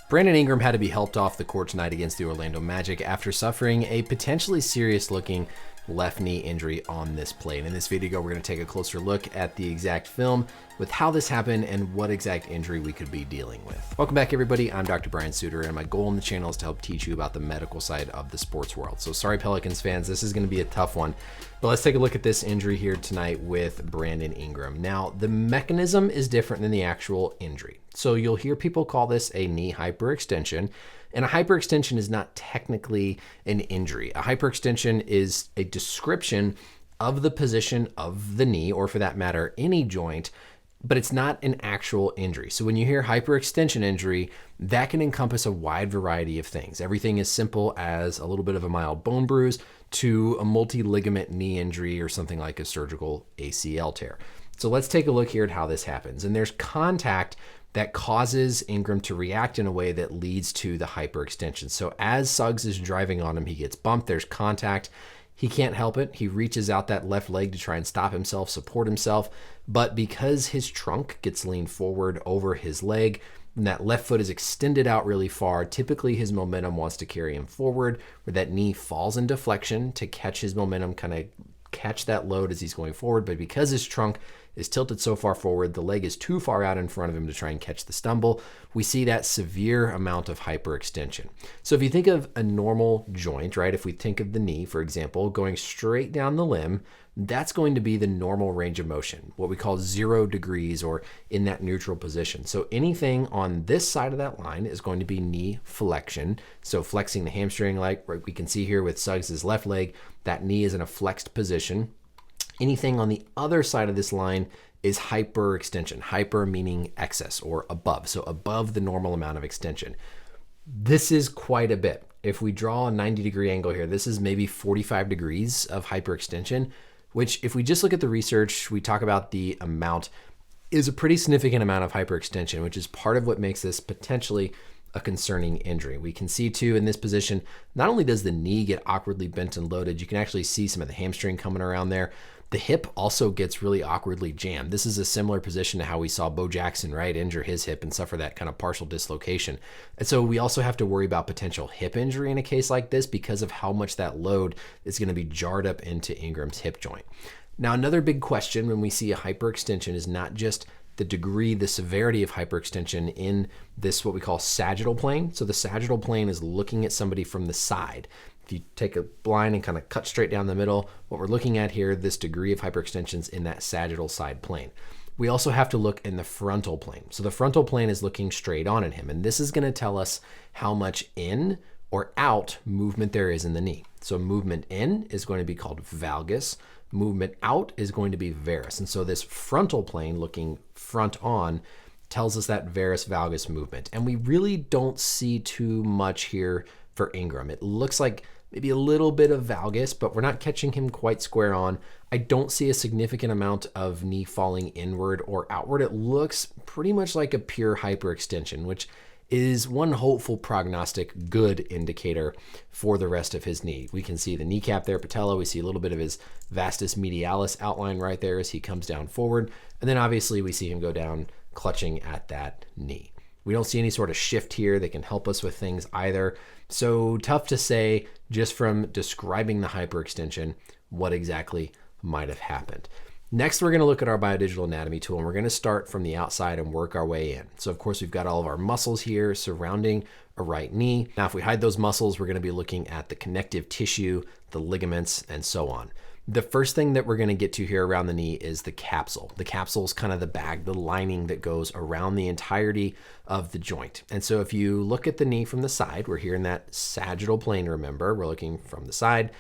Brandon Ingram had to be helped off the court tonight against the Orlando Magic after suffering a potentially serious-looking left knee injury on this play. And in this video, we're going to take a closer look at the exact film with how this happened and what exact injury we could be dealing with. Welcome back, everybody. I'm Dr. Brian Sutterer, and my goal on the channel is to help teach you about the medical side of the sports world. So sorry, Pelicans fans, this is going to be a tough one, but let's take a look at this injury here tonight with Brandon Ingram. Now, the mechanism is different than the actual injury. So you'll hear people call this a knee hyperextension, and a hyperextension is not technically an injury. A hyperextension is a description of the position of the knee, or for that matter, any joint, but it's not an actual injury. So when you hear hyperextension injury, that can encompass a wide variety of things. Everything as simple as a little bit of a mild bone bruise to a multi-ligament knee injury or something like a surgical ACL tear. So let's take a look here at how this happens. And there's contact that causes Ingram to react in a way that leads to the hyperextension. So as Suggs is driving on him, he gets bumped, there's contact. He can't help it. He reaches out that left leg to try and stop himself, support himself. But because his trunk gets leaned forward over his leg, and that left foot is extended out really far, typically his momentum wants to carry him forward, where that knee falls in deflection to catch his momentum, kind of catch that load as he's going forward. But because his trunk is tilted so far forward, the leg is too far out in front of him to try and catch the stumble. We see that severe amount of hyperextension. So if you think of a normal joint, right? If we think of the knee, for example, going straight down the limb, that's going to be the normal range of motion, what we call 0 degrees or in that neutral position. So anything on this side of that line is going to be knee flexion. So flexing the hamstring, like we can see here with Suggs' left leg, that knee is in a flexed position. Anything on the other side of this line is hyperextension. Hyper meaning excess or above. So above the normal amount of extension. This is quite a bit. If we draw a 90-degree angle here, this is maybe 45 degrees of hyperextension, which if we just look at the research, we talk about the amount, is a pretty significant amount of hyperextension, which is part of what makes this potentially a concerning injury. We can see too in this position, not only does the knee get awkwardly bent and loaded, you can actually see some of the hamstring coming around there. The hip also gets really awkwardly jammed. This is a similar position to how we saw Bo Jackson, right, injure his hip and suffer that kind of partial dislocation. And so we also have to worry about potential hip injury in a case like this because of how much that load is going to be jarred up into Ingram's hip joint. Now, another big question when we see a hyperextension is not just the degree, the severity of hyperextension in this, what we call sagittal plane. So the sagittal plane is looking at somebody from the side. If you take a line and kind of cut straight down the middle, what we're looking at here, this degree of hyperextension in that sagittal side plane. We also have to look in the frontal plane. So the frontal plane is looking straight on at him, and this is going to tell us how much in or out movement there is in the knee. So movement in is going to be called valgus. Movement out is going to be varus. And so this frontal plane looking front on tells us that varus valgus movement. And we really don't see too much here for Ingram. It looks like maybe a little bit of valgus, but we're not catching him quite square on. I don't see a significant amount of knee falling inward or outward. It looks pretty much like a pure hyperextension, which is one hopeful prognostic good indicator for the rest of his knee. We can see the kneecap there, patella. We see a little bit of his vastus medialis outline right there as he comes down forward. And then obviously we see him go down clutching at that knee. We don't see any sort of shift here that can help us with things either. So tough to say just from describing the hyperextension what exactly might have happened. Next, we're going to look at our biodigital anatomy tool, and we're going to start from the outside and work our way in. So of course, we've got all of our muscles here surrounding a right knee. Now, if we hide those muscles, we're going to be looking at the connective tissue, the ligaments, and so on. The first thing that we're going to get to here around the knee is the capsule. The capsule is kind of the bag, the lining that goes around the entirety of the joint. And so if you look at the knee from the side, we're here in that sagittal plane, remember, we're looking from the side.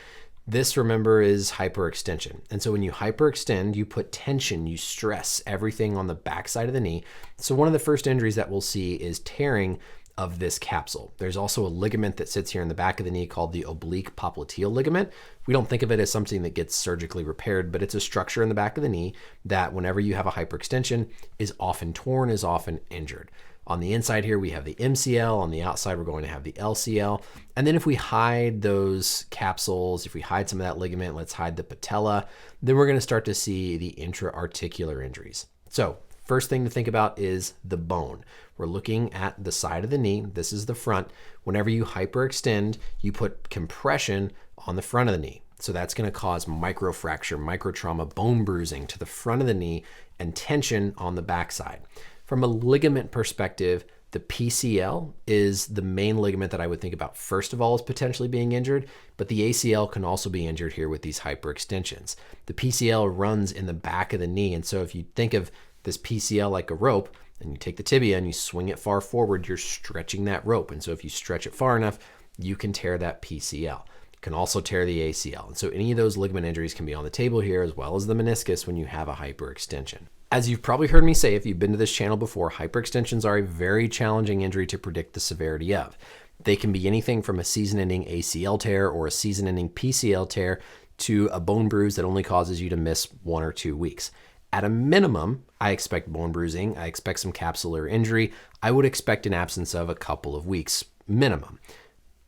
This, remember, is hyperextension. And so when you hyperextend, you put tension, you stress everything on the back side of the knee. So one of the first injuries that we'll see is tearing of this capsule. There's also a ligament that sits here in the back of the knee called the oblique popliteal ligament. We don't think of it as something that gets surgically repaired, but it's a structure in the back of the knee that whenever you have a hyperextension is often torn, is often injured. On the inside here, we have the MCL. On the outside, we're going to have the LCL. And then if we hide those capsules, if we hide some of that ligament, let's hide the patella, then we're going to start to see the intra-articular injuries. So First thing to think about is the bone. We're looking at the side of the knee. This is the front. Whenever you hyperextend, you put compression on the front of the knee. So that's going to cause microfracture, microtrauma, bone bruising to the front of the knee and tension on the backside. From a ligament perspective, the PCL is the main ligament that I would think about first of all as potentially being injured, but the ACL can also be injured here with these hyperextensions. The PCL runs in the back of the knee, and so if you think of this PCL like a rope, and you take the tibia and you swing it far forward, you're stretching that rope. And so if you stretch it far enough, you can tear that PCL. You can also tear the ACL. And so any of those ligament injuries can be on the table here, as well as the meniscus when you have a hyperextension. As you've probably heard me say, if you've been to this channel before, hyperextensions are a very challenging injury to predict the severity of. They can be anything from a season-ending ACL tear or a season-ending PCL tear to a bone bruise that only causes you to miss 1 or 2 weeks. At a minimum, I expect bone bruising. I expect some capsular injury. I would expect an absence of a couple of weeks minimum.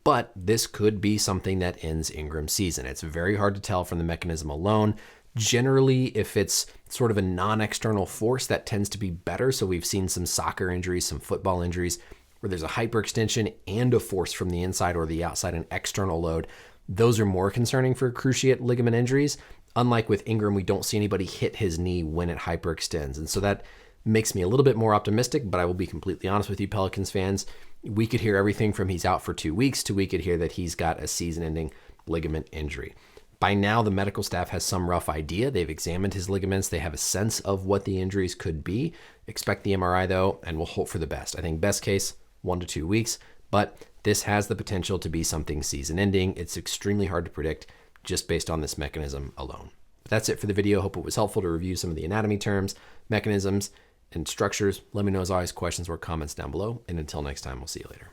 But this could be something that ends Ingram's season. It's very hard to tell from the mechanism alone. Generally, if it's sort of a non-external force, that tends to be better. So we've seen some soccer injuries, some football injuries, where there's a hyperextension and a force from the inside or the outside, an external load. Those are more concerning for cruciate ligament injuries. Unlike with Ingram, we don't see anybody hit his knee when it hyperextends. And so that makes me a little bit more optimistic, but I will be completely honest with you, Pelicans fans. We could hear everything from he's out for 2 weeks to we could hear that he's got a season-ending ligament injury. By now, the medical staff has some rough idea. They've examined his ligaments. They have a sense of what the injuries could be. Expect the MRI, though, and we'll hope for the best. I think best case, 1 to 2 weeks, but this has the potential to be something season-ending. It's extremely hard to predict just based on this mechanism alone. But that's it for the video. Hope it was helpful to review some of the anatomy terms, mechanisms, and structures. Let me know as always questions or comments down below. And until next time, we'll see you later.